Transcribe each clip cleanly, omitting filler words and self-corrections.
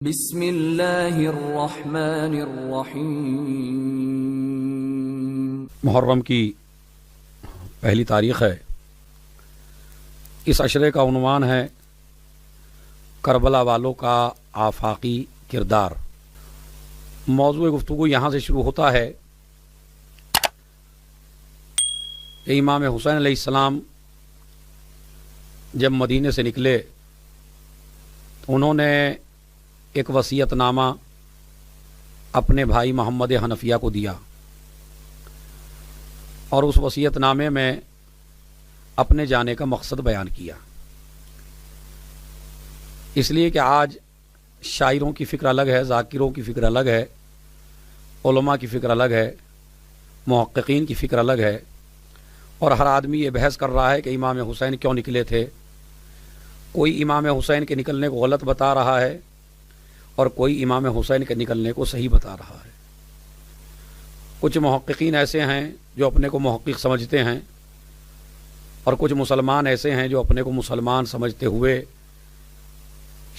بسم اللہ الرحمن الرحیم۔ محرم کی پہلی تاریخ ہے۔ اس عشرے کا عنوان ہے کربلا والوں کا آفاقی کردار۔ موضوع گفتگو یہاں سے شروع ہوتا ہے کہ امام حسین علیہ السلام جب مدینے سے نکلے تو انہوں نے ایک وصیت نامہ اپنے بھائی محمد حنفیہ کو دیا، اور اس وصیت نامے میں اپنے جانے کا مقصد بیان کیا، اس لیے کہ آج شاعروں کی فکر الگ ہے، ذاکروں کی فکر الگ ہے، علماء کی فکر الگ ہے، محققین کی فکر الگ ہے، اور ہر آدمی یہ بحث کر رہا ہے کہ امام حسین کیوں نکلے تھے۔ کوئی امام حسین کے نکلنے کو غلط بتا رہا ہے اور کوئی امام حسین کے نکلنے کو صحیح بتا رہا ہے۔ کچھ محققین ایسے ہیں جو اپنے کو محقق سمجھتے ہیں، اور کچھ مسلمان ایسے ہیں جو اپنے کو مسلمان سمجھتے ہوئے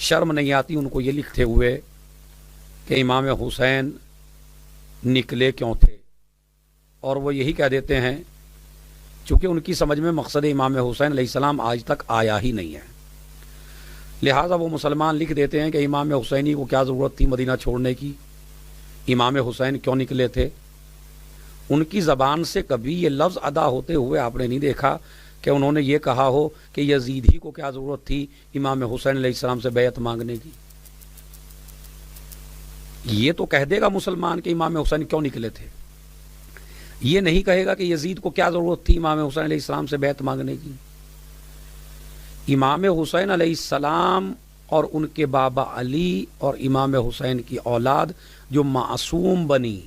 شرم نہیں آتی ان کو یہ لکھتے ہوئے کہ امام حسین نکلے کیوں تھے، اور وہ یہی کہہ دیتے ہیں چونکہ ان کی سمجھ میں مقصد امام حسین علیہ السلام آج تک آیا ہی نہیں ہے، لہٰذا وہ مسلمان لکھ دیتے ہیں کہ امام حسینی کو کیا ضرورت تھی مدینہ چھوڑنے کی، امام حسین کیوں نکلے تھے۔ ان کی زبان سے کبھی یہ لفظ ادا ہوتے ہوئے آپ نے نہیں دیکھا کہ انہوں نے یہ کہا ہو کہ یزید ہی کو کیا ضرورت تھی امام حسین علیہ السلام سے بیعت مانگنے کی۔ یہ تو کہہ دے گا مسلمان کہ امام حسین کیوں نکلے تھے، یہ نہیں کہے گا کہ یزید کو کیا ضرورت تھی امام حسین علیہ السلام سے بیعت مانگنے کی۔ امام حسین علیہ السلام اور ان کے بابا علی اور امام حسین کی اولاد جو معصوم بنی،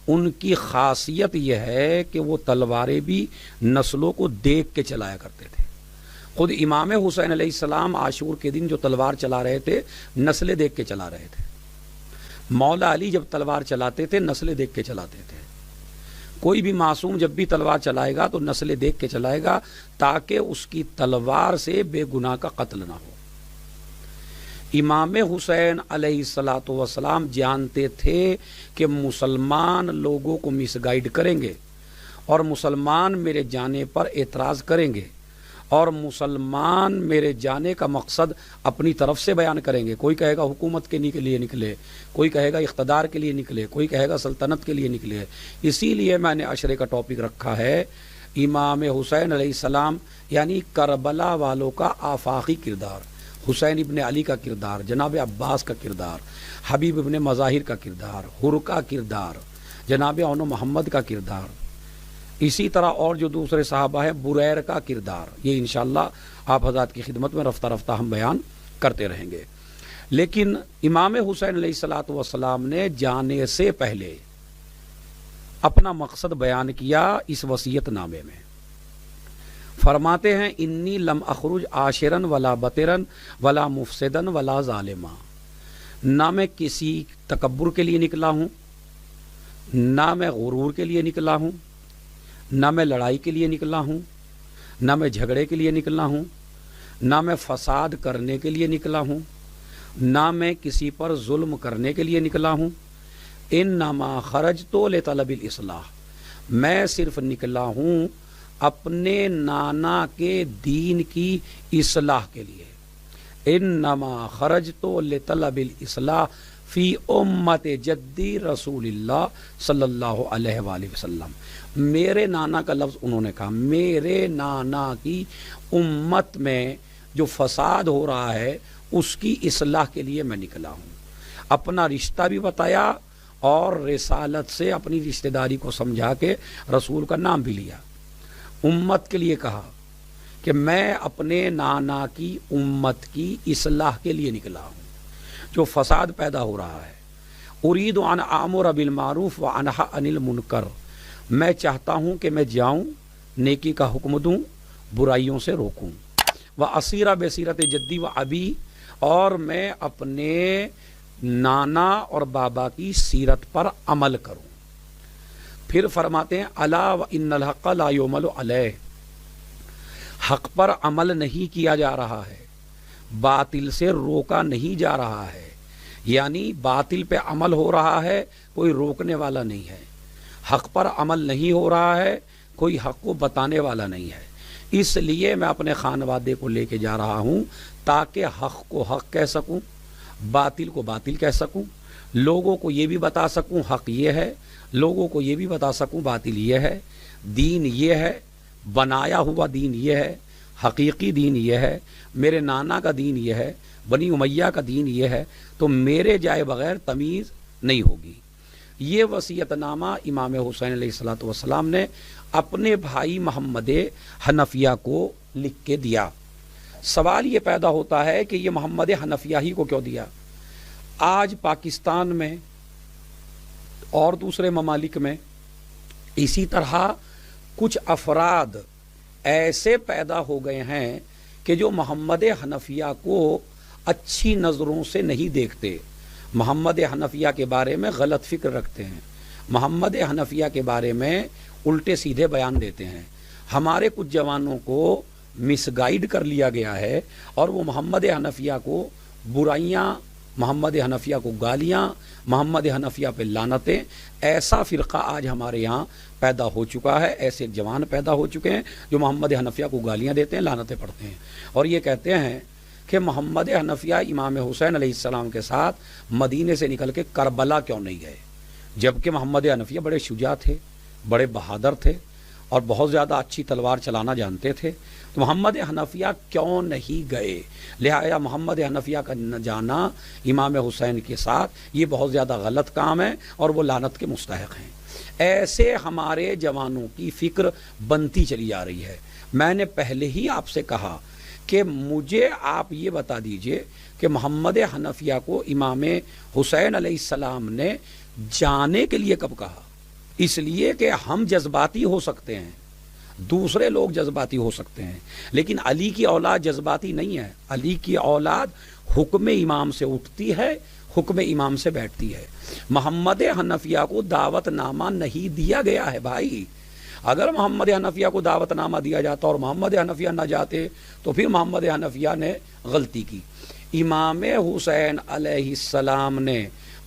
ان کی خاصیت یہ ہے کہ وہ تلواریں بھی نسلوں کو دیکھ کے چلایا کرتے تھے۔ خود امام حسین علیہ السلام عاشور کے دن جو تلوار چلا رہے تھے نسلیں دیکھ کے چلا رہے تھے۔ مولا علی جب تلوار چلاتے تھے نسلیں دیکھ کے چلاتے تھے۔ کوئی بھی معصوم جب بھی تلوار چلائے گا تو نسلیں دیکھ کے چلائے گا تاکہ اس کی تلوار سے بے گناہ کا قتل نہ ہو۔ امام حسین علیہ السلام جانتے تھے کہ مسلمان لوگوں کو مس گائیڈ کریں گے، اور مسلمان میرے جانے پر اعتراض کریں گے، اور مسلمان میرے جانے کا مقصد اپنی طرف سے بیان کریں گے۔ کوئی کہے گا حکومت کے لیے نکلے، کوئی کہے گا اقتدار کے لیے نکلے، کوئی کہے گا سلطنت کے لیے نکلے۔ اسی لیے میں نے عشرے کا ٹاپک رکھا ہے امام حسین علیہ السلام یعنی کربلا والوں کا آفاقی کردار، حسین ابن علی کا کردار، جناب عباس کا کردار، حبیب ابن مظاہر کا کردار، حر کا کردار، جناب اون محمد کا کردار، اسی طرح اور جو دوسرے صحابہ ہیں بریر کا کردار، یہ انشاءاللہ آپ حضرات کی خدمت میں رفتہ رفتہ ہم بیان کرتے رہیں گے۔ لیکن امام حسین علیہ السلام نے جانے سے پہلے اپنا مقصد بیان کیا اس وصیت نامے میں۔ فرماتے ہیں انی لم اخرج عاشرا ولا بطرا ولا مفسدا ولا ظالما، نہ میں کسی تکبر کے لیے نکلا ہوں، نہ میں غرور کے لیے نکلا ہوں، نہ میں لڑائی کے لیے نکلا ہوں، نہ میں جھگڑے کے لیے نکلا ہوں، نہ میں فساد کرنے کے لیے نکلا ہوں، نہ میں کسی پر ظلم کرنے کے لیے نکلا ہوں۔ انما خرجت لطلب الاصلاح، میں صرف نکلا ہوں اپنے نانا کے دین کی اصلاح کے لیے۔ انما خرجت لطلب الاصلاح فی امت جدی رسول اللہ صلی اللہ علیہ وآلہ وسلم۔ میرے نانا کا لفظ انہوں نے کہا، میرے نانا کی امت میں جو فساد ہو رہا ہے اس کی اصلاح کے لیے میں نکلا ہوں۔ اپنا رشتہ بھی بتایا اور رسالت سے اپنی رشتہ داری کو سمجھا کے رسول کا نام بھی لیا۔ امت کے لیے کہا کہ میں اپنے نانا کی امت کی اصلاح کے لیے نکلا ہوں جو فساد پیدا ہو رہا ہے۔ ارید ان آمر بالمعروف وانہی عن المنکر، میں چاہتا ہوں کہ میں جاؤں نیکی کا حکم دوں برائیوں سے روکوں۔ واسیر بسیرت جدی و ابی، اور میں اپنے نانا اور بابا کی سیرت پر عمل کروں۔ پھر فرماتے ہیں الا وان الحق لا یعمل علیہ، حق پر عمل نہیں کیا جا رہا ہے، باطل سے روکا نہیں جا رہا ہے، یعنی باطل پہ عمل ہو رہا ہے، کوئی روکنے والا نہیں ہے، حق پر عمل نہیں ہو رہا ہے، کوئی حق کو بتانے والا نہیں ہے۔ اس لیے میں اپنے خانوادے کو لے کے جا رہا ہوں تاکہ حق کو حق کہہ سکوں، باطل کو باطل کہہ سکوں، لوگوں کو یہ بھی بتا سکوں حق یہ ہے، لوگوں کو یہ بھی بتا سکوں باطل یہ ہے، دین یہ ہے، بنایا ہوا دین یہ ہے، حقیقی دین یہ ہے، میرے نانا کا دین یہ ہے، بنی امیہ کا دین یہ ہے، تو میرے جائے بغیر تمیز نہیں ہوگی۔ یہ وصیت نامہ امام حسین علیہ الصلوۃ والسلام نے اپنے بھائی محمد حنفیہ کو لکھ کے دیا۔ سوال یہ پیدا ہوتا ہے کہ یہ محمد حنفیہ ہی کو کیوں دیا؟ آج پاکستان میں اور دوسرے ممالک میں اسی طرح کچھ افراد ایسے پیدا ہو گئے ہیں کہ جو محمد حنفیہ کو اچھی نظروں سے نہیں دیکھتے، محمد حنفیہ کے بارے میں غلط فکر رکھتے ہیں، محمد حنفیہ کے بارے میں الٹے سیدھے بیان دیتے ہیں۔ ہمارے کچھ جوانوں کو مس گائیڈ کر لیا گیا ہے اور وہ محمد حنفیہ کو برائیاں، محمد حنفیہ کو گالیاں، محمد حنفیہ پہ لعنتیں، ایسا فرقہ آج ہمارے یہاں پیدا ہو چکا ہے، ایسے جوان پیدا ہو چکے ہیں جو محمد حنفیہ کو گالیاں دیتے ہیں، لعنتیں پڑھتے ہیں، اور یہ کہتے ہیں کہ محمد حنفیہ امام حسین علیہ السلام کے ساتھ مدینے سے نکل کے کربلا کیوں نہیں گئے، جبکہ محمد حنفیہ بڑے شجاع تھے، بڑے بہادر تھے اور بہت زیادہ اچھی تلوار چلانا جانتے تھے، تو محمد حنفیہ کیوں نہیں گئے؟ لہٰذا محمد حنفیہ کا نہ جانا امام حسین کے ساتھ یہ بہت زیادہ غلط کام ہے اور وہ لعنت کے مستحق ہیں۔ ایسے ہمارے جوانوں کی فکر بنتی چلی جا رہی ہے۔ میں نے پہلے ہی آپ سے کہا کہ مجھے آپ یہ بتا دیجئے کہ محمد حنفیہ کو امام حسین علیہ السلام نے جانے کے لیے کب کہا؟ اس لیے کہ ہم جذباتی ہو سکتے ہیں، دوسرے لوگ جذباتی ہو سکتے ہیں، لیکن علی کی اولاد جذباتی نہیں ہے۔ علی کی اولاد حکم امام سے اٹھتی ہے، حکم امام سے بیٹھتی ہے۔ محمد حنفیہ کو دعوت نامہ نہیں دیا گیا ہے بھائی۔ اگر محمد حنفیہ کو دعوت نامہ دیا جاتا اور محمد حنفیہ نہ جاتے تو پھر محمد حنفیہ نے غلطی کی۔ امام حسین علیہ السلام نے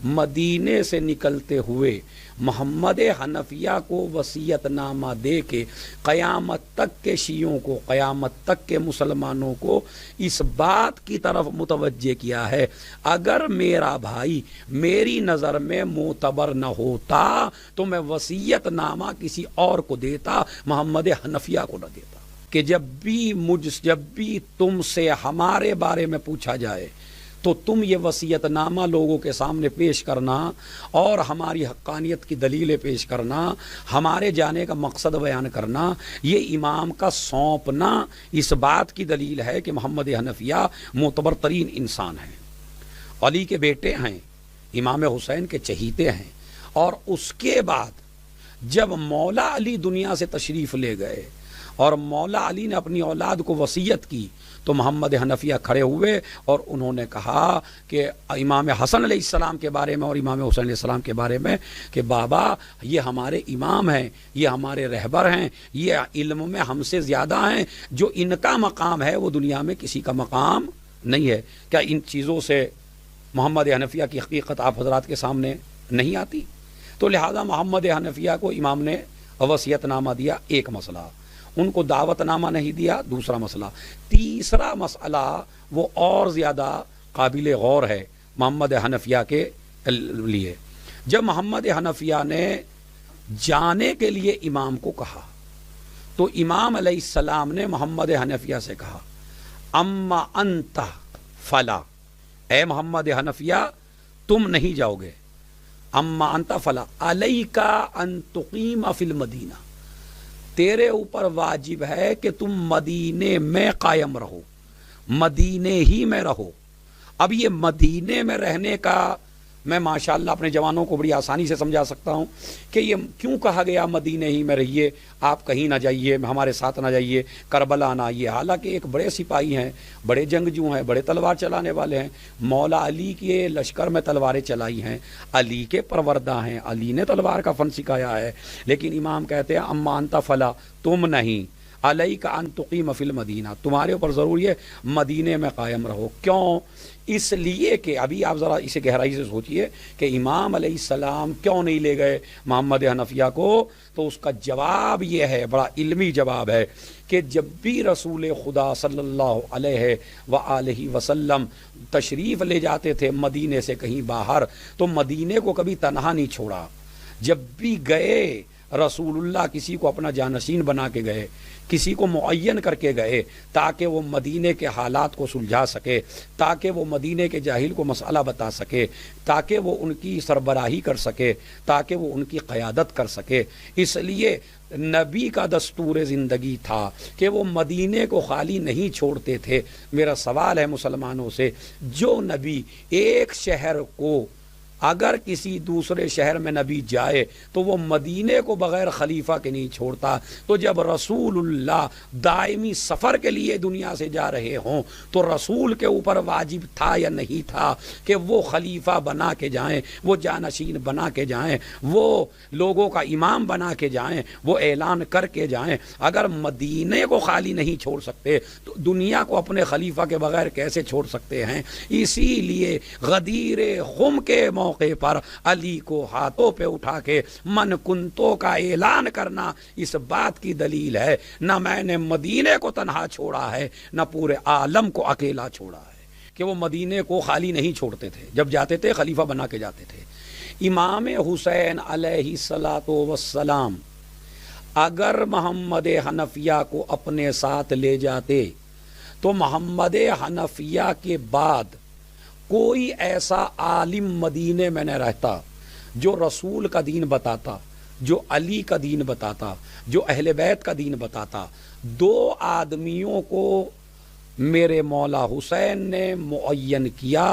مدینے سے نکلتے ہوئے محمد حنفیہ کو وصیت نامہ دے کے قیامت تک کے شیعوں کو، قیامت تک کے مسلمانوں کو اس بات کی طرف متوجہ کیا ہے، اگر میرا بھائی میری نظر میں معتبر نہ ہوتا تو میں وصیت نامہ کسی اور کو دیتا، محمد حنفیہ کو نہ دیتا، کہ جب بھی تم سے ہمارے بارے میں پوچھا جائے تو تم یہ وصیت نامہ لوگوں کے سامنے پیش کرنا اور ہماری حقانیت کی دلیلیں پیش کرنا، ہمارے جانے کا مقصد بیان کرنا، یہ امام کا سونپنا اس بات کی دلیل ہے کہ محمد حنفیہ معتبر ترین انسان ہیں، علی کے بیٹے ہیں، امام حسین کے چہیتے ہیں۔ اور اس کے بعد جب مولا علی دنیا سے تشریف لے گئے اور مولا علی نے اپنی اولاد کو وصیت کی تو محمد حنفیہ کھڑے ہوئے اور انہوں نے کہا کہ امام حسن علیہ السلام کے بارے میں اور امام حسین علیہ السلام کے بارے میں کہ بابا یہ ہمارے امام ہیں، یہ ہمارے رہبر ہیں، یہ علم میں ہم سے زیادہ ہیں، جو ان کا مقام ہے وہ دنیا میں کسی کا مقام نہیں ہے۔ کیا ان چیزوں سے محمد حنفیہ کی حقیقت آپ حضرات کے سامنے نہیں آتی؟ تو لہذا محمد حنفیہ کو امام نے وصیت نامہ دیا، ایک مسئلہ، ان کو دعوت نامہ نہیں دیا، دوسرا مسئلہ۔ تیسرا مسئلہ وہ اور زیادہ قابل غور ہے محمد حنفیہ کے لیے۔ جب محمد حنفیہ نے جانے کے لیے امام کو کہا تو امام علیہ السلام نے محمد حنفیہ سے کہا اما انت فلا، اے محمد حنفیہ تم نہیں جاؤ گے، اما انت فلا علیک ان تقیم فی المدینہ، تیرے اوپر واجب ہے کہ تم مدینے میں قائم رہو، مدینے ہی میں رہو۔ اب یہ مدینے میں رہنے کا میں ماشاءاللہ اپنے جوانوں کو بڑی آسانی سے سمجھا سکتا ہوں کہ یہ کیوں کہا گیا مدینے ہی میں رہیے، آپ کہیں نہ جائیے، ہمارے ساتھ نہ جائیے، کربلا نہ آئیے، حالانکہ ایک بڑے سپاہی ہیں، بڑے جنگجو ہیں، بڑے تلوار چلانے والے ہیں، مولا علی کے لشکر میں تلواریں چلائی ہیں، علی کے پروردہ ہیں، علی نے تلوار کا فن سکھایا ہے، لیکن امام کہتے ہیں اما انت فلا، تم نہیں، علیک ان تقیم فی المدینہ، تمہارے اوپر ضروری ہے مدینے میں قائم رہو۔ کیوں؟ اس لیے کہ ابھی آپ ذرا اسے گہرائی سے سوچئے کہ امام علیہ السلام کیوں نہیں لے گئے محمد حنفیہ کو، تو اس کا جواب یہ ہے، بڑا علمی جواب ہے، کہ جب بھی رسول خدا صلی اللہ علیہ وآلہ وسلم تشریف لے جاتے تھے مدینے سے کہیں باہر، تو مدینے کو کبھی تنہا نہیں چھوڑا۔ جب بھی گئے رسول اللہ کسی کو اپنا جانشین بنا کے گئے، کسی کو معین کر کے گئے تاکہ وہ مدینے کے حالات کو سلجھا سکے، تاکہ وہ مدینے کے جاہل کو مسئلہ بتا سکے، تاکہ وہ ان کی سربراہی کر سکے، تاکہ وہ ان کی قیادت کر سکے۔ اس لیے نبی کا دستور زندگی تھا کہ وہ مدینے کو خالی نہیں چھوڑتے تھے۔ میرا سوال ہے مسلمانوں سے، جو نبی ایک شہر کو اگر کسی دوسرے شہر میں نبی جائے تو وہ مدینے کو بغیر خلیفہ کے نہیں چھوڑتا، تو جب رسول اللہ دائمی سفر کے لیے دنیا سے جا رہے ہوں تو رسول کے اوپر واجب تھا یا نہیں تھا کہ وہ خلیفہ بنا کے جائیں، وہ جانشین بنا کے جائیں، وہ لوگوں کا امام بنا کے جائیں، وہ اعلان کر کے جائیں؟ اگر مدینے کو خالی نہیں چھوڑ سکتے تو دنیا کو اپنے خلیفہ کے بغیر کیسے چھوڑ سکتے ہیں؟ اسی لیے غدیر خم کے موقع پر علی کو ہاتھوں پہ اٹھا کے من کنتوں کا اعلان کرنا اس بات کی دلیل ہے، نہ میں نے مدینے کو تنہا چھوڑا ہے، نہ پورے عالم کو اکیلا چھوڑا ہے، کہ وہ مدینے کو خالی نہیں چھوڑتے تھے، جب جاتے تھے خلیفہ بنا کے جاتے تھے۔ امام حسین علیہ الصلاۃ والسلام اگر محمد حنفیہ کو اپنے ساتھ لے جاتے تو محمد حنفیہ کے بعد کوئی ایسا عالم مدینے میں نہ رہتا جو رسول کا دین بتاتا، جو علی کا دین بتاتا، جو اہل بیت کا دین بتاتا۔ دو آدمیوں کو میرے مولا حسین نے معین کیا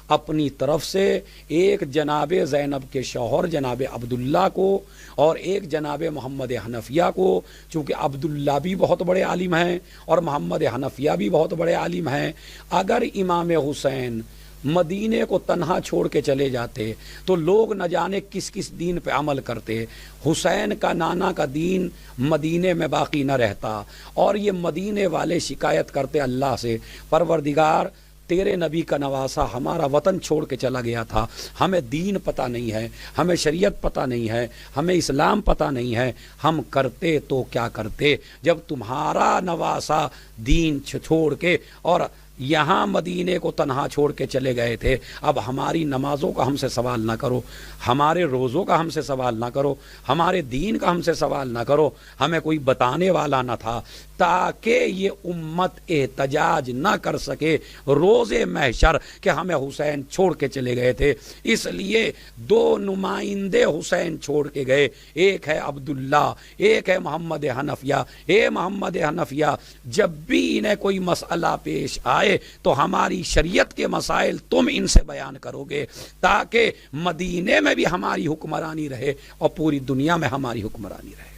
اپنی طرف سے، ایک جناب زینب کے شوہر جناب عبداللہ کو اور ایک جناب محمد حنفیہ کو۔ چونکہ عبداللہ بھی بہت بڑے عالم ہیں اور محمد حنفیہ بھی بہت بڑے عالم ہیں، اگر امام حسین مدینے کو تنہا چھوڑ کے چلے جاتے تو لوگ نہ جانے کس کس دین پہ عمل کرتے، حسین کا نانا کا دین مدینے میں باقی نہ رہتا، اور یہ مدینے والے شکایت کرتے اللہ سے، پروردگار تیرے نبی کا نواسا ہمارا وطن چھوڑ کے چلا گیا تھا، ہمیں دین پتہ نہیں ہے، ہمیں شریعت پتہ نہیں ہے، ہمیں اسلام پتہ نہیں ہے، ہم کرتے تو کیا کرتے جب تمہارا نواسا دین چھوڑ کے اور یہاں مدینے کو تنہا چھوڑ کے چلے گئے تھے۔ اب ہماری نمازوں کا ہم سے سوال نہ کرو، ہمارے روزوں کا ہم سے سوال نہ کرو، ہمارے دین کا ہم سے سوال نہ کرو، ہمیں کوئی بتانے والا نہ تھا تاکہ یہ امت احتجاج نہ کر سکے روز محشر کہ ہمیں حسین چھوڑ کے چلے گئے تھے۔ اس لیے دو نمائندے حسین چھوڑ کے گئے، ایک ہے عبداللہ، ایک ہے محمد حنفیہ۔ اے محمد حنفیہ، جب بھی انہیں کوئی مسئلہ پیش آئے تو ہماری شریعت کے مسائل تم ان سے بیان کرو گے تاکہ مدینے میں بھی ہماری حکمرانی رہے اور پوری دنیا میں ہماری حکمرانی رہے۔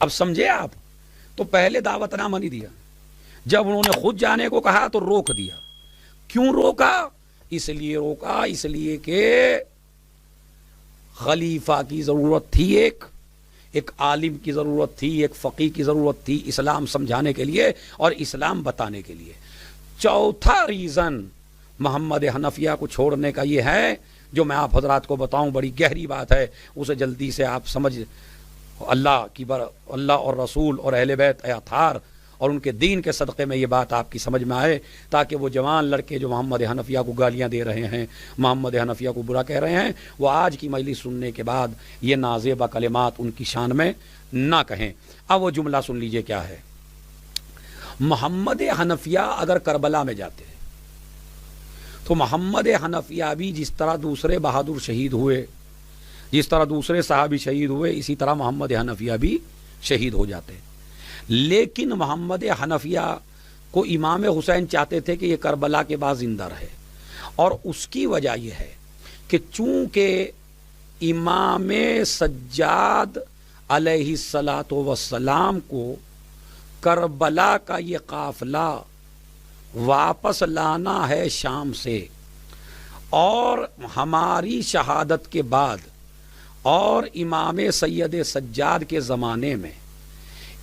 اب سمجھے آپ؟ تو پہلے دعوت نامہ نہیں دیا، جب انہوں نے خود جانے کو کہا تو روک دیا۔ کیوں روکا؟ اس لیے روکا اس لیے کہ خلیفہ کی ضرورت تھی، ایک عالم کی ضرورت تھی، ایک فقیہ کی ضرورت تھی اسلام سمجھانے کے لیے اور اسلام بتانے کے لیے۔ چوتھا ریزن محمد حنفیہ کو چھوڑنے کا یہ ہے، جو میں آپ حضرات کو بتاؤں، بڑی گہری بات ہے، اسے جلدی سے آپ سمجھ، اللہ اور رسول اور اہل بیت اطہار اور ان کے دین کے صدقے میں یہ بات آپ کی سمجھ میں آئے، تاکہ وہ جوان لڑکے جو محمد حنفیہ کو گالیاں دے رہے ہیں، محمد حنفیہ کو برا کہہ رہے ہیں، وہ آج کی مجلس سننے کے بعد یہ نازیبہ کلمات ان کی شان میں نہ کہیں۔ اب وہ جملہ سن لیجئے کیا ہے۔ محمد حنفیہ اگر کربلا میں جاتے تو محمد حنفیہ بھی جس طرح دوسرے بہادر شہید ہوئے، جس طرح دوسرے صحابی شہید ہوئے، اسی طرح محمد حنفیہ بھی شہید ہو جاتے۔ لیکن محمد حنفیہ کو امام حسین چاہتے تھے کہ یہ کربلا کے بعد زندہ رہے، اور اس کی وجہ یہ ہے کہ چونکہ امام سجاد علیہ الصلاۃ والسلام کو کربلا کا یہ قافلہ واپس لانا ہے شام سے، اور ہماری شہادت کے بعد اور امام سید سجاد کے زمانے میں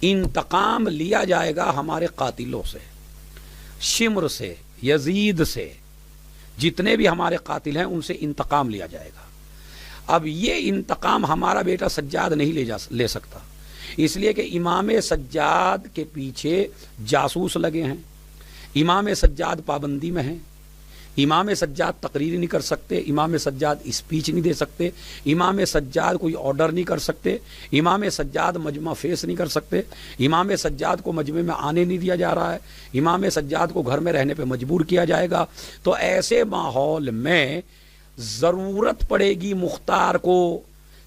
انتقام لیا جائے گا ہمارے قاتلوں سے، شمر سے، یزید سے، جتنے بھی ہمارے قاتل ہیں ان سے انتقام لیا جائے گا۔ اب یہ انتقام ہمارا بیٹا سجاد نہیں لے سکتا، اس لیے کہ امام سجاد کے پیچھے جاسوس لگے ہیں، امام سجاد پابندی میں ہیں، امام سجاد تقریر نہیں کر سکتے، امام سجاد اسپیچ نہیں دے سکتے، امام سجاد کوئی آرڈر نہیں کر سکتے، امام سجاد مجمع فیس نہیں کر سکتے، امام سجاد کو مجمع میں آنے نہیں دیا جا رہا ہے، امام سجاد کو گھر میں رہنے پہ مجبور کیا جائے گا۔ تو ایسے ماحول میں ضرورت پڑے گی مختار کو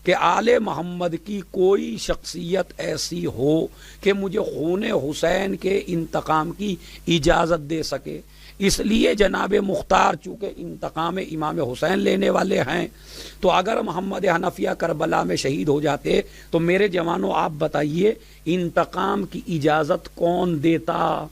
کہ آل محمد کی کوئی شخصیت ایسی ہو کہ مجھے خون حسین کے انتقام کی اجازت دے سکے۔ اس لیے جناب مختار چونکہ انتقام امام حسین لینے والے ہیں، تو اگر محمد حنفیہ کربلا میں شہید ہو جاتے تو میرے جوانوں آپ بتائیے انتقام کی اجازت کون دیتا؟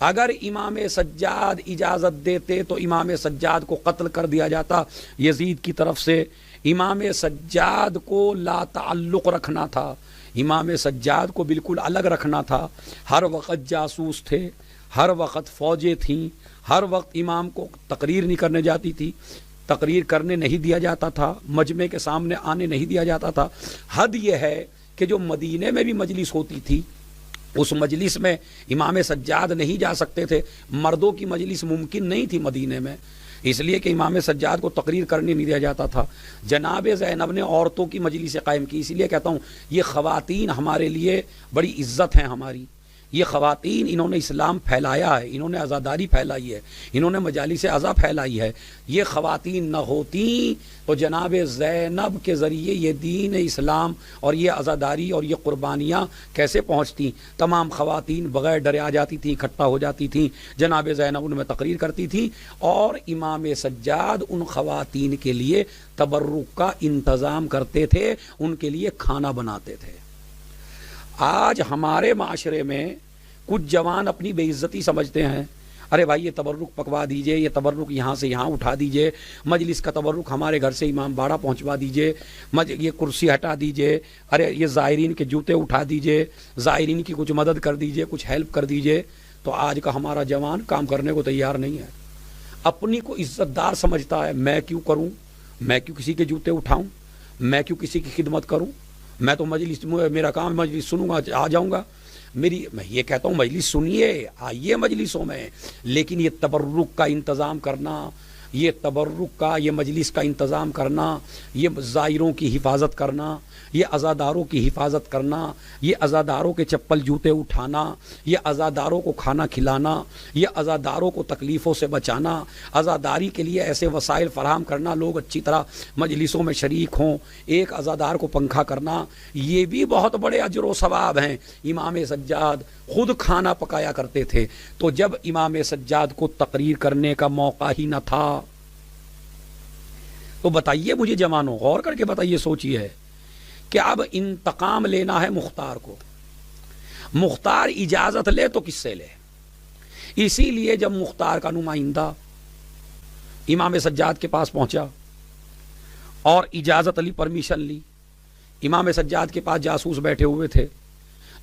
اگر امام سجاد اجازت دیتے تو امام سجاد کو قتل کر دیا جاتا یزید کی طرف سے۔ امام سجاد کو لا تعلق رکھنا تھا، امام سجاد کو بالکل الگ رکھنا تھا۔ ہر وقت جاسوس تھے، ہر وقت فوجیں تھیں، ہر وقت امام کو تقریر نہیں کرنے جاتی تھی، تقریر کرنے نہیں دیا جاتا تھا، مجمع کے سامنے آنے نہیں دیا جاتا تھا۔ حد یہ ہے کہ جو مدینے میں بھی مجلس ہوتی تھی اس مجلس میں امام سجاد نہیں جا سکتے تھے، مردوں کی مجلس ممکن نہیں تھی مدینے میں، اس لیے کہ امام سجاد کو تقریر کرنے نہیں دیا جاتا تھا۔ جناب زینب نے عورتوں کی مجلس قائم کی، اسی لیے کہتا ہوں یہ خواتین ہمارے لیے بڑی عزت ہیں ہماری۔ یہ خواتین انہوں نے اسلام پھیلایا ہے، انہوں نے عزاداری پھیلائی ہے، انہوں نے مجالس عزا پھیلائی ہے۔ یہ خواتین نہ ہوتی تو جناب زینب کے ذریعے یہ دین اسلام اور یہ عزاداری اور یہ قربانیاں کیسے پہنچتی؟ تمام خواتین بغیر ڈرے آ جاتی تھیں، اکٹھا ہو جاتی تھیں، جناب زینب ان میں تقریر کرتی تھیں، اور امام سجاد ان خواتین کے لیے تبرک کا انتظام کرتے تھے، ان کے لیے کھانا بناتے تھے۔ آج ہمارے معاشرے میں کچھ جوان اپنی بے عزتی سمجھتے ہیں، ارے بھائی یہ تبرک پکوا دیجئے، یہ تبرک یہاں سے یہاں اٹھا دیجئے، مجلس کا تبرک ہمارے گھر سے امام باڑہ پہنچوا دیجئے، یہ کرسی ہٹا دیجئے، ارے یہ زائرین کے جوتے اٹھا دیجئے، زائرین کی کچھ مدد کر دیجئے، کچھ ہیلپ کر دیجئے۔ تو آج کا ہمارا جوان کام کرنے کو تیار نہیں ہے، اپنی کو عزت دار سمجھتا ہے۔ میں کیوں کروں؟ میں کیوں کسی کے جوتے اٹھاؤں؟ میں کیوں کسی کی خدمت کروں؟ میں تو مجلس، میرا کام مجلس سنوں گا، آ جاؤں گا۔ میں یہ کہتا ہوں مجلس سنیے، آئیے مجلسوں میں، لیکن یہ تبرک کا انتظام کرنا، یہ تبرک کا، یہ مجلس کا انتظام کرنا، یہ زائروں کی حفاظت کرنا، یہ عزاداروں کی حفاظت کرنا، یہ عزاداروں کے چپل جوتے اٹھانا، یہ عزاداروں کو کھانا کھلانا، یہ عزاداروں کو تکلیفوں سے بچانا، عزاداری کے لیے ایسے وسائل فراہم کرنا، لوگ اچھی طرح مجلسوں میں شریک ہوں، ایک عزادار کو پنکھا کرنا، یہ بھی بہت بڑے اجر و ثواب ہیں۔ امام سجاد خود کھانا پکایا کرتے تھے، تو جب امام سجاد کو تقریر کرنے کا موقع ہی نہ تھا تو بتائیے مجھے جوانوں، غور کر کے بتائیے، سوچیے کہ اب انتقام لینا ہے مختار کو، مختار اجازت لے تو کس سے لے؟ اسی لیے جب مختار کا نمائندہ امام سجاد کے پاس پہنچا اور اجازت لی، پرمیشن لی، امام سجاد کے پاس جاسوس بیٹھے ہوئے تھے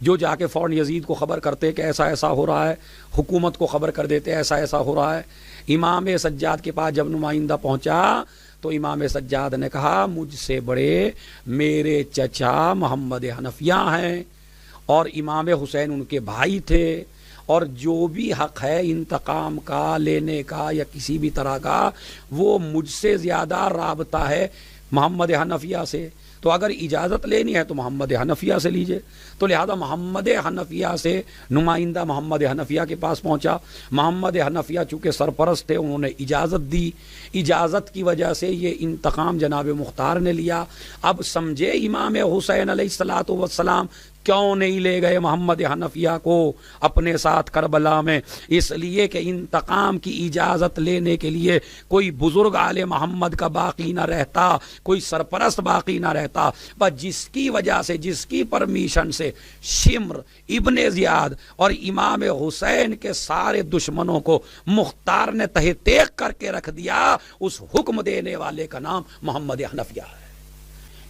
جو جا کے فوراً یزید کو خبر کرتے کہ ایسا ایسا ہو رہا ہے، حکومت کو خبر کر دیتے ایسا ایسا ہو رہا ہے۔ امام سجاد کے پاس جب نمائندہ پہنچا تو امام سجاد نے کہا مجھ سے بڑے میرے چچا محمد حنفیہ ہیں اور امام حسین ان کے بھائی تھے، اور جو بھی حق ہے انتقام کا، لینے کا یا کسی بھی طرح کا، وہ مجھ سے زیادہ رابطہ ہے محمد حنفیہ سے، تو اگر اجازت لینی ہے تو محمد حنفیہ سے لیجئے۔ تو لہذا محمد حنفیہ سے نمائندہ محمد حنفیہ کے پاس پہنچا، محمد حنفیہ چونکہ سرپرست تھے انہوں نے اجازت دی، اجازت کی وجہ سے یہ انتقام جناب مختار نے لیا۔ اب سمجھے امام حسین علیہ الصلوۃ والسلام کیوں نہیں لے گئے محمد حنفیہ کو اپنے ساتھ کربلا میں؟ اس لیے کہ انتقام کی اجازت لینے کے لیے کوئی بزرگ آل محمد کا باقی نہ رہتا، کوئی سرپرست باقی نہ رہتا، بس جس کی وجہ سے، جس کی پرمیشن سے شمر، ابن زیاد اور امام حسین کے سارے دشمنوں کو مختار نے تہ تیغ کر کے رکھ دیا، اس حکم دینے والے کا نام محمد حنفیہ ہے۔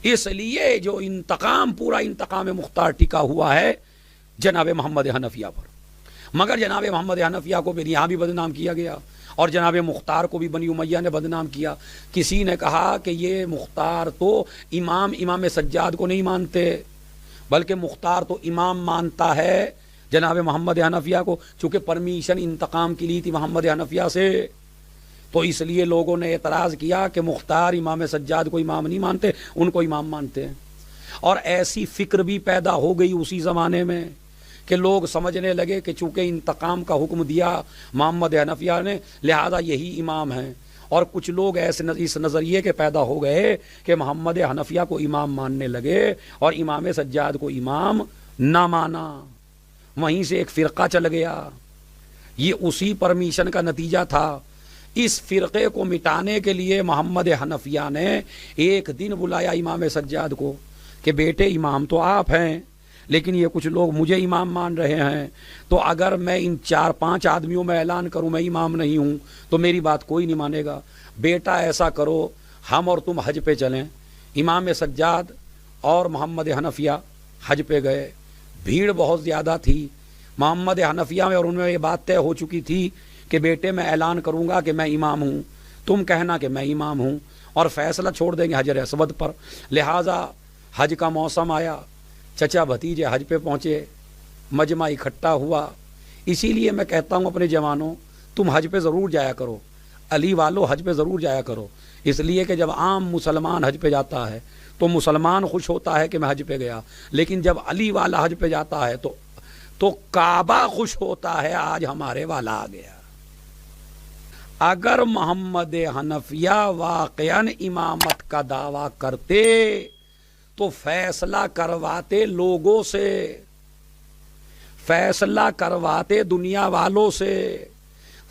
اس لیے جو انتقام، پورا انتقام مختار ٹکا ہوا ہے، جناب محمد حنفیہ پر، مگر جناب محمد حنفیہ کو بھی یہاں بھی بدنام کیا گیا، اور جناب مختار کو بھی بنی امیہ نے بدنام کیا۔ کسی نے کہا کہ یہ مختار تو امام سجاد کو نہیں مانتے، بلکہ مختار تو امام مانتا ہے جناب محمد حنفیہ کو، چونکہ پرمیشن انتقام کی لی تھی محمد حنفیہ سے، تو اس لیے لوگوں نے اعتراض کیا کہ مختار امام سجاد کو امام نہیں مانتے، ان کو امام مانتے ہیں۔ اور ایسی فکر بھی پیدا ہو گئی اسی زمانے میں کہ لوگ سمجھنے لگے کہ چونکہ انتقام کا حکم دیا محمد حنفیہ نے، لہذا یہی امام ہیں، اور کچھ لوگ ایسے اس نظریے کے پیدا ہو گئے کہ محمد حنفیہ کو امام ماننے لگے اور امام سجاد کو امام نہ مانا، وہیں سے ایک فرقہ چل گیا۔ یہ اسی پرمیشن کا نتیجہ تھا۔ اس فرقے کو مٹانے کے لیے محمد حنفیہ نے ایک دن بلایا امام سجاد کو کہ بیٹے امام تو آپ ہیں، لیکن یہ کچھ لوگ مجھے امام مان رہے ہیں، تو اگر میں ان 4-5 آدمیوں میں اعلان کروں میں امام نہیں ہوں تو میری بات کوئی نہیں مانے گا۔ بیٹا ایسا کرو، ہم اور تم حج پہ چلیں۔ امام سجاد اور محمد حنفیہ حج پہ گئے، بھیڑ بہت زیادہ تھی۔ محمد حنفیہ میں اور ان میں یہ بات طے ہو چکی تھی کہ بیٹے میں اعلان کروں گا کہ میں امام ہوں، تم کہنا کہ میں امام ہوں، اور فیصلہ چھوڑ دیں گے حجر اسود پر۔ لہٰذا حج کا موسم آیا، چچا بھتیجے حج پہ پہنچے، مجمع اکٹھا ہوا۔ اسی لیے میں کہتا ہوں اپنے جوانوں، تم حج پہ ضرور جایا کرو، علی والو حج پہ ضرور جایا کرو، اس لیے کہ جب عام مسلمان حج پہ جاتا ہے تو مسلمان خوش ہوتا ہے کہ میں حج پہ گیا، لیکن جب علی والا حج پہ جاتا ہے تو کعبہ خوش ہوتا ہے آج ہمارے والا آ گیا۔ اگر محمد حنفیہ واقعاً امامت کا دعویٰ کرتے تو فیصلہ کرواتے لوگوں سے، فیصلہ کرواتے دنیا والوں سے،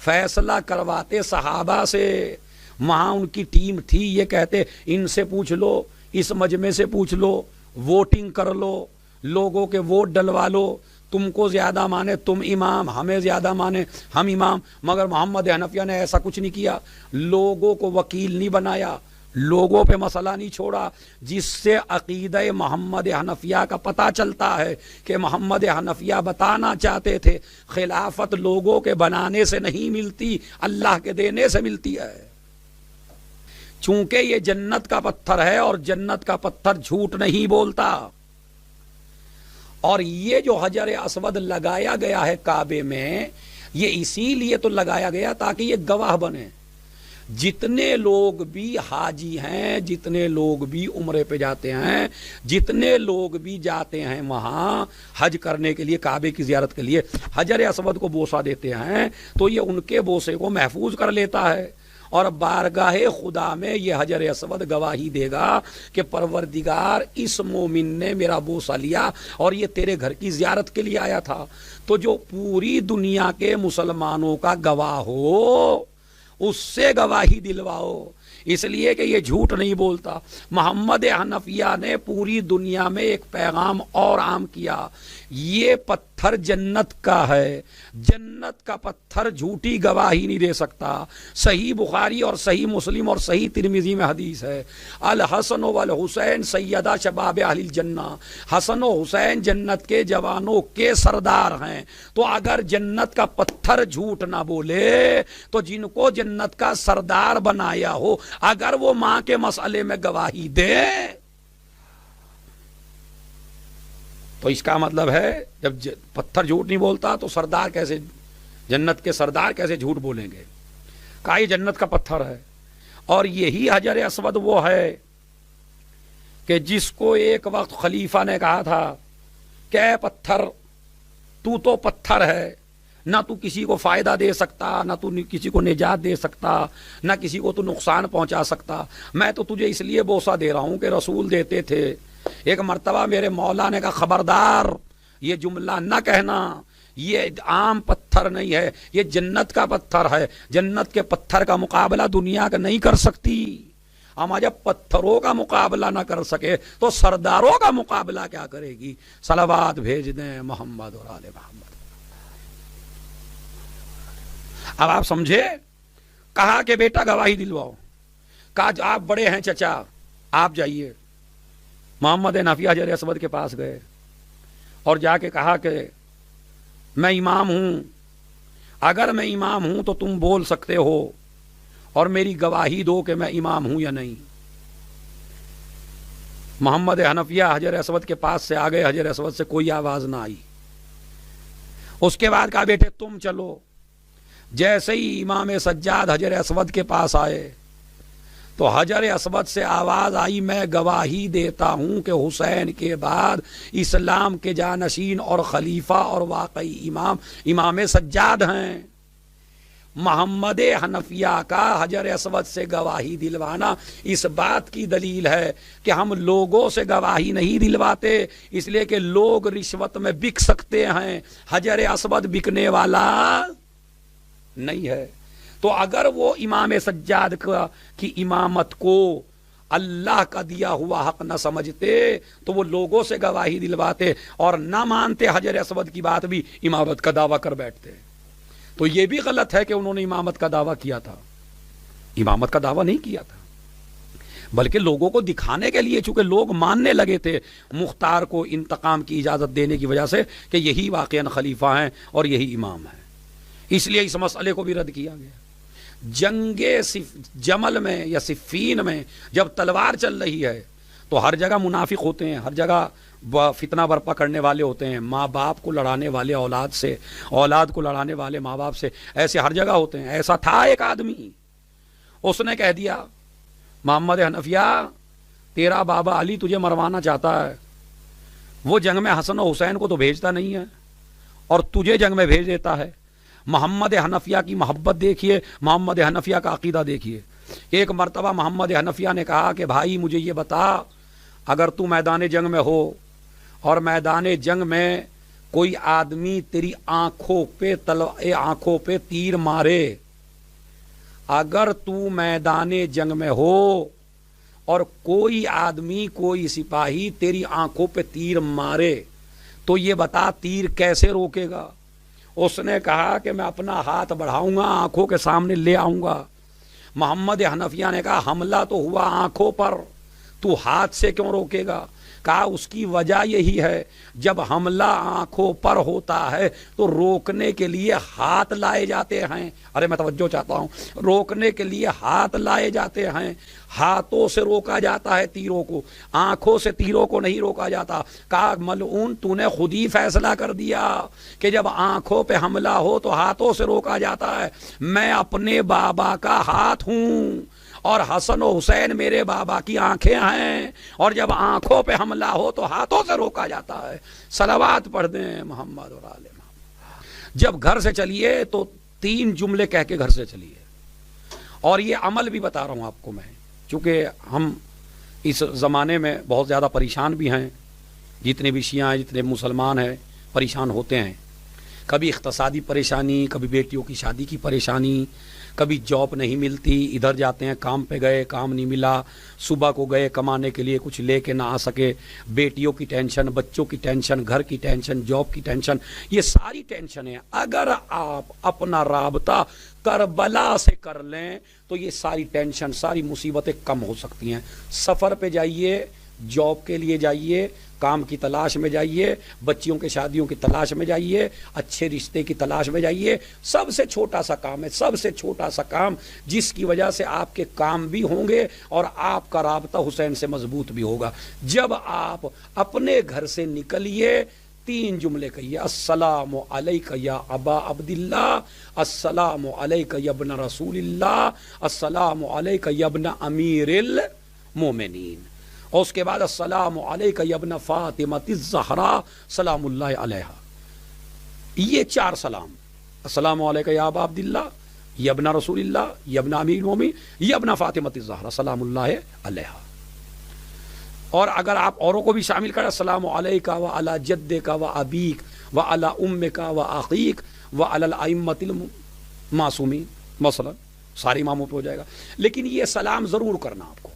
فیصلہ کرواتے صحابہ سے۔ وہاں ان کی ٹیم تھی، یہ کہتے ان سے پوچھ لو، اس مجمع سے پوچھ لو، ووٹنگ کر لو، لوگوں کے ووٹ ڈلوا لو، تم کو زیادہ مانے تم امام، ہمیں زیادہ مانے ہم امام۔ مگر محمد حنفیہ نے ایسا کچھ نہیں کیا، لوگوں کو وکیل نہیں بنایا، لوگوں پہ مسئلہ نہیں چھوڑا، جس سے عقیدہ محمد حنفیہ کا پتہ چلتا ہے کہ محمد حنفیہ بتانا چاہتے تھے خلافت لوگوں کے بنانے سے نہیں ملتی، اللہ کے دینے سے ملتی ہے۔ چونکہ یہ جنت کا پتھر ہے اور جنت کا پتھر جھوٹ نہیں بولتا، اور یہ جو حجر اسود لگایا گیا ہے کعبے میں، یہ اسی لیے تو لگایا گیا تاکہ یہ گواہ بنے۔ جتنے لوگ بھی حاجی ہیں، جتنے لوگ بھی عمرے پہ جاتے ہیں، جتنے لوگ بھی جاتے ہیں وہاں حج کرنے کے لیے، کعبے کی زیارت کے لیے، حجر اسود کو بوسہ دیتے ہیں تو یہ ان کے بوسے کو محفوظ کر لیتا ہے، اور بارگاہ خدا میں یہ حجر اسود گواہی دے گا کہ پروردگار اس مومن نے میرا بوسہ لیا اور یہ تیرے گھر کی زیارت کے لیے آیا تھا۔ تو جو پوری دنیا کے مسلمانوں کا گواہ ہو اس سے گواہی دلواؤ، اس لیے کہ یہ جھوٹ نہیں بولتا۔ محمد حنفیہ نے پوری دنیا میں ایک پیغام اور عام کیا، یہ پتھر جنت کا ہے، جنت کا پتھر جھوٹی گواہی نہیں دے سکتا۔ صحیح بخاری اور صحیح مسلم اور صحیح ترمذی میں حدیث ہے، الحسن والحسین سیدہ شباب اہل الجنہ، حسن و حسین جنت کے جوانوں کے سردار ہیں۔ تو اگر جنت کا پتھر جھوٹ نہ بولے تو جن کو جنت کا سردار بنایا ہو اگر وہ ماں کے مسئلے میں گواہی دے تو اس کا مطلب ہے جب پتھر جھوٹ نہیں بولتا تو سردار کیسے، جنت کے سردار کیسے جھوٹ بولیں گے؟ کہا یہ جنت کا پتھر ہے، اور یہی حجر اسود وہ ہے کہ جس کو ایک وقت خلیفہ نے کہا تھا کہ اے پتھر تو پتھر ہے، نہ تو کسی کو فائدہ دے سکتا، نہ تو کسی کو نجات دے سکتا، نہ کسی کو تو نقصان پہنچا سکتا، میں تو تجھے اس لیے بوسہ دے رہا ہوں کہ رسول دیتے تھے۔ ایک مرتبہ میرے مولا نے کہا خبردار یہ جملہ نہ کہنا، یہ عام پتھر نہیں ہے، یہ جنت کا پتھر ہے، جنت کے پتھر کا مقابلہ دنیا کا نہیں کر سکتی۔ اما جب پتھروں کا مقابلہ نہ کر سکے تو سرداروں کا مقابلہ کیا کرے گی؟ صلوات بھیج دیں محمد اور آل محمد۔ اب آپ سمجھے؟ کہا کہ بیٹا گواہی دلواؤ، کہا آپ بڑے ہیں چچا آپ جائیے۔ محمد حنفیہ حجر اسود کے پاس گئے اور جا کے کہا کہ میں امام ہوں، اگر میں امام ہوں تو تم بول سکتے ہو اور میری گواہی دو کہ میں امام ہوں یا نہیں۔ محمد حنفیہ حجر اسود کے پاس سے آگے، حجر اسود سے کوئی آواز نہ آئی۔ اس کے بعد کہا بیٹے تم چلو۔ جیسے ہی امام سجاد حجر اسود کے پاس آئے تو حجر اسود سے آواز آئی، میں گواہی دیتا ہوں کہ حسین کے بعد اسلام کے جانشین اور خلیفہ اور واقعی امام سجاد ہیں۔ محمد حنفیہ کا حجر اسود سے گواہی دلوانا اس بات کی دلیل ہے کہ ہم لوگوں سے گواہی نہیں دلواتے، اس لیے کہ لوگ رشوت میں بک سکتے ہیں، حجر اسود بکنے والا نہیں ہے۔ تو اگر وہ امام سجاد کی امامت کو اللہ کا دیا ہوا حق نہ سمجھتے تو وہ لوگوں سے گواہی دلواتے اور نہ مانتے حجر اسود کی بات بھی امامت کا دعویٰ کر بیٹھتے۔ تو یہ بھی غلط ہے کہ انہوں نے امامت کا دعویٰ کیا تھا، امامت کا دعویٰ نہیں کیا تھا، بلکہ لوگوں کو دکھانے کے لیے، چونکہ لوگ ماننے لگے تھے مختار کو انتقام کی اجازت دینے کی وجہ سے کہ یہی واقعاً خلیفہ ہیں اور یہی امام ہیں، اس لیے اس مسئلے کو بھی رد کیا گیا۔ جنگ جمل میں یا صفین میں جب تلوار چل رہی ہے تو ہر جگہ منافق ہوتے ہیں، ہر جگہ فتنہ برپا کرنے والے ہوتے ہیں، ماں باپ کو لڑانے والے اولاد سے، اولاد کو لڑانے والے ماں باپ سے، ایسے ہر جگہ ہوتے ہیں۔ ایسا تھا ایک آدمی، اس نے کہہ دیا محمد حنفیہ تیرا بابا علی تجھے مروانا چاہتا ہے، وہ جنگ میں حسن و حسین کو تو بھیجتا نہیں ہے اور تجھے جنگ میں بھیج دیتا ہے۔ محمد حنفیہ کی محبت دیکھیے، محمد حنفیہ کا عقیدہ دیکھیے۔ ایک مرتبہ محمد حنفیہ نے کہا کہ بھائی مجھے یہ بتا، اگر تو میدان جنگ میں ہو اور میدان جنگ میں کوئی آدمی تیری آنکھوں پہ تیر مارے، اگر تو میدان جنگ میں ہو اور کوئی آدمی، کوئی سپاہی تیری آنکھوں پہ تیر مارے تو یہ بتا تیر کیسے روکے گا؟ اس نے کہا کہ میں اپنا ہاتھ بڑھاؤں گا، آنکھوں کے سامنے لے آؤں گا۔ محمد حنفیہ نے کہا حملہ تو ہوا آنکھوں پر، تو ہاتھ سے کیوں روکے گا؟ کہا اس کی وجہ یہی ہے، جب حملہ آنکھوں پر ہوتا ہے تو روکنے کے لیے ہاتھ لائے جاتے ہیں۔ ارے میں توجہ چاہتا ہوں، روکنے کے لیے ہاتھ لائے جاتے ہیں، ہاتھوں سے روکا جاتا ہے تیروں کو، آنکھوں سے تیروں کو نہیں روکا جاتا۔ کہا ملعون تو نے خود ہی فیصلہ کر دیا کہ جب آنکھوں پہ حملہ ہو تو ہاتھوں سے روکا جاتا ہے۔ میں اپنے بابا کا ہاتھ ہوں اور حسن و حسین میرے بابا کی آنکھیں ہیں، اور جب آنکھوں پہ حملہ ہو تو ہاتھوں سے روکا جاتا ہے۔ صلوات پڑھ دیں محمد اور آل محمد۔ جب گھر سے چلیے تو 3 جملے کہہ کے گھر سے چلیے، اور یہ عمل بھی بتا رہا ہوں آپ کو میں، چونکہ ہم اس زمانے میں بہت زیادہ پریشان بھی ہیں، جتنے بھی شیعہ ہیں، جتنے مسلمان ہیں پریشان ہوتے ہیں۔ کبھی اقتصادی پریشانی، کبھی بیٹیوں کی شادی کی پریشانی، کبھی جاب نہیں ملتی، ادھر جاتے ہیں کام پہ گئے کام نہیں ملا، صبح کو گئے کمانے کے لیے کچھ لے کے نہ آ سکے، بیٹیوں کی ٹینشن، بچوں کی ٹینشن، گھر کی ٹینشن، جاب کی ٹینشن، یہ ساری ٹینشنیں اگر آپ اپنا رابطہ کربلا سے کر لیں تو یہ ساری ٹینشن، ساری مصیبتیں کم ہو سکتی ہیں۔ سفر پہ جائیے، جاب کے لیے جائیے، کام کی تلاش میں جائیے، بچیوں کے شادیوں کی تلاش میں جائیے، اچھے رشتے کی تلاش میں جائیے۔ سب سے چھوٹا سا کام ہے، سب سے چھوٹا سا کام جس کی وجہ سے آپ کے کام بھی ہوں گے اور آپ کا رابطہ حسین سے مضبوط بھی ہوگا۔ جب آپ اپنے گھر سے نکلیے 3 جملے کہیے، السلام علیک یا ابا عبداللہ، السلام علیک یا ابن رسول اللہ، السلام علیک یا ابن امیر المومنین، اور اس کے بعد السلام علیک یا ابن فاطمہ الزہرا سلام اللہ علیہا۔ یہ 4 سلام، السلام علیک یا ابا عبداللہ، یا ابن رسول اللہ، یا ابن امیر المومنین، یا ابن فاطمہ الزہرا سلام اللہ علیہا۔ اور اگر آپ اوروں کو بھی شامل کریں، السلام علیک و علی جدک و ابیک و علی امک و اخیک و علی الائمۃ المعصومین، مثلا سارے اماموں پہ ہو جائے گا۔ لیکن یہ سلام ضرور کرنا، آپ کو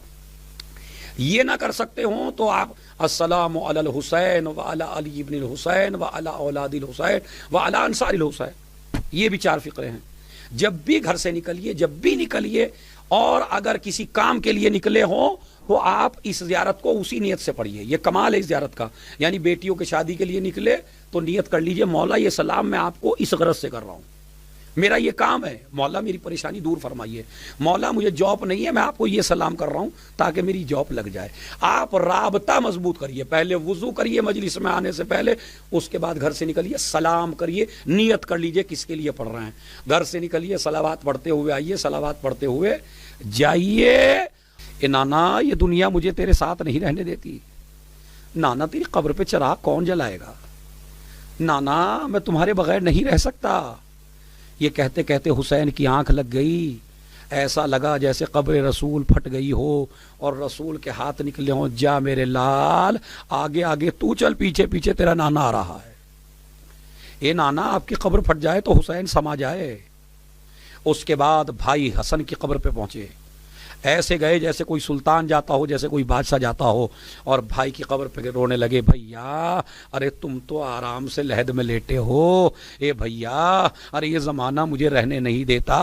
یہ نہ کر سکتے ہوں تو آپ السلام علی الحسین و علی علی ابن الحسین و علی اولاد الحسین و علی انصار الحسین، یہ بھی 4 فقرے ہیں۔ جب بھی گھر سے نکلیے، جب بھی نکلیے، اور اگر کسی کام کے لیے نکلے ہوں تو آپ اس زیارت کو اسی نیت سے پڑھیے. یہ کمال ہے اس زیارت کا. یعنی بیٹیوں کی شادی کے لیے نکلے تو نیت کر لیجئے مولا یہ سلام میں آپ کو اس غرض سے کر رہا ہوں, میرا یہ کام ہے, مولا میری پریشانی دور فرمائیے, مولا مجھے جاب نہیں ہے, میں آپ کو یہ سلام کر رہا ہوں تاکہ میری جاب لگ جائے. آپ رابطہ مضبوط کریے, پہلے وضو کریے مجلس میں آنے سے پہلے, اس کے بعد گھر سے نکلیے سلام کریے, نیت کر لیجئے کس کے لیے پڑھ رہے ہیں. گھر سے نکلیے صلوات پڑھتے ہوئے آئیے, صلوات پڑھتے ہوئے جائیے. اے نانا یہ دنیا مجھے تیرے ساتھ نہیں رہنے دیتی, نانا تیری قبر پہ چراغ کون جلائے گا, نانا میں تمہارے بغیر نہیں رہ سکتا. یہ کہتے کہتے حسین کی آنکھ لگ گئی, ایسا لگا جیسے قبر رسول پھٹ گئی ہو اور رسول کے ہاتھ نکلے ہوں, جا میرے لال آگے آگے تو چل, پیچھے پیچھے تیرا نانا آ رہا ہے. اے نانا آپ کی قبر پھٹ جائے تو حسین سما جائے. اس کے بعد بھائی حسن کی قبر پہ پہنچے, ایسے گئے جیسے کوئی سلطان جاتا ہو, جیسے کوئی بادشاہ جاتا ہو, اور بھائی کی قبر پہ رونے لگے. بھیا ارے تم تو آرام سے لحد میں لیٹے ہو, اے بھیا ارے یہ زمانہ مجھے رہنے نہیں دیتا.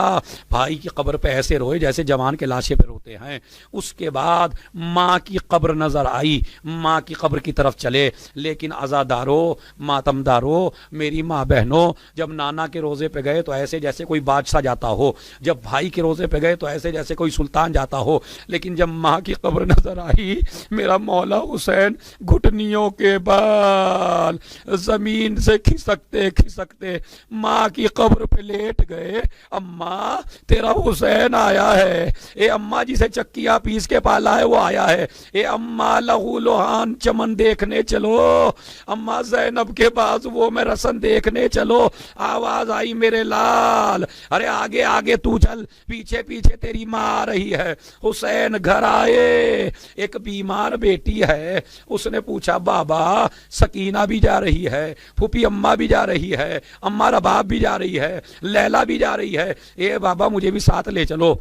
بھائی کی قبر پہ ایسے روئے جیسے جوان کے لاشے پہ روتے ہیں. اس کے بعد ماں کی قبر نظر آئی, ماں کی قبر کی طرف چلے. لیکن عزادارو, ماتمدارو, میری ماں بہنوں, جب نانا کے روزے پہ گئے تو ایسے جیسے کوئی بادشاہ جاتا ہو, جب بھائی کے روزے پہ گئے تو ایسے جیسے کوئی سلطان جاتا ہو. لیکن جب ماں کی قبر نظر آئی, میرا مولا حسین گھٹنیوں کے بال زمین سے کھسکتے کھسکتے ماں کی قبر پہ لیٹ گئے. اماں تیرا حسین آیا ہے, اے اماں جسے چکیا پیس کے پالا ہے وہ آیا ہے. اے اماں لہو لوہان چمن دیکھنے چلو, اماں زینب کے بازوؤں میں رسن دیکھنے چلو. آواز آئی میرے لال, ارے آگے آگے تو چل, پیچھے پیچھے تیری ماں آ رہی ہے. حسین گھر آئے, ایک بیمار بیٹی ہے. اس نے پوچھا بابا سکینہ بھی جا رہی ہے, پھوپھی اماں بھی جا رہی ہے, اماں رباب بھی جا رہی ہے, لیلا بھی جا رہی ہے, اے بابا مجھے بھی ساتھ لے چلو.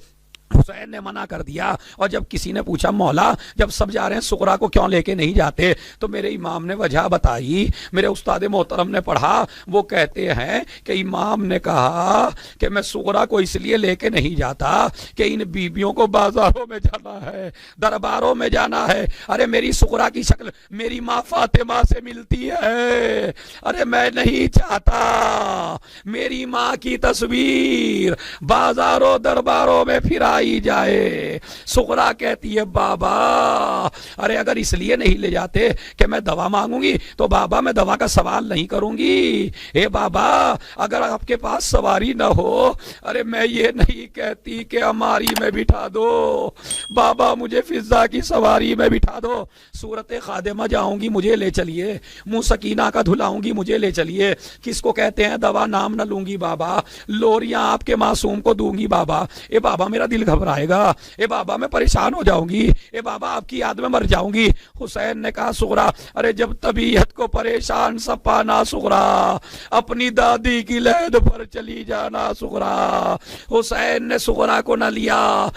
حسین نے منع کر دیا. اور جب کسی نے پوچھا مولا جب سب جا رہے ہیں سغرا کو کیوں لے کے نہیں جاتے, تو میرے امام نے وجہ بتائی. میرے استاد محترم نے پڑھا, وہ کہتے ہیں کہ امام نے کہا کہ میں سغرا کو اس لیے لے کے نہیں جاتا کہ ان بیبیوں کو بازاروں میں جانا ہے, درباروں میں جانا ہے. ارے میری سغرا کی شکل میری ماں فاطمہ سے ملتی ہے, ارے میں نہیں چاہتا میری ماں کی تصویر بازاروں درباروں میں پھرائی جائے. سغرا کہتی ہے بابا ارے اگر اس لیے نہیں لے جاتے کہ میں دوا مانگوں گی تو بابا میں دوا کا سوال نہیں کروں گی. اے بابا اگر آپ کے پاس سواری نہ ہو, ارے میں یہ نہیں کہتی کہ ہماری میں بٹھا دو, بابا مجھے فضا کی سواری میں بٹھا دو. صورت خادمہ جاؤں گی مجھے لے چلیے, منہ سکینہ کا دھلاؤں گی مجھے لے چلیے. کس کو کہتے ہیں دوا نام نہ لوں گی بابا, لوریاں آپ کے معصوم کو دوں گی بابا. اے بابا میرا دل گھبرائے گا, اے بابا میں پریشان ہو جاؤں گی, اے بابا آپ کی یاد میں مر جاؤں گی. حسین نے کہا سغرا ارے جب طبیعت کو پریشان سپانا سغرا, اپنی دادی کی لحد پر چلی جانا سغرا. حسین نے سغرا کو نہ لیا,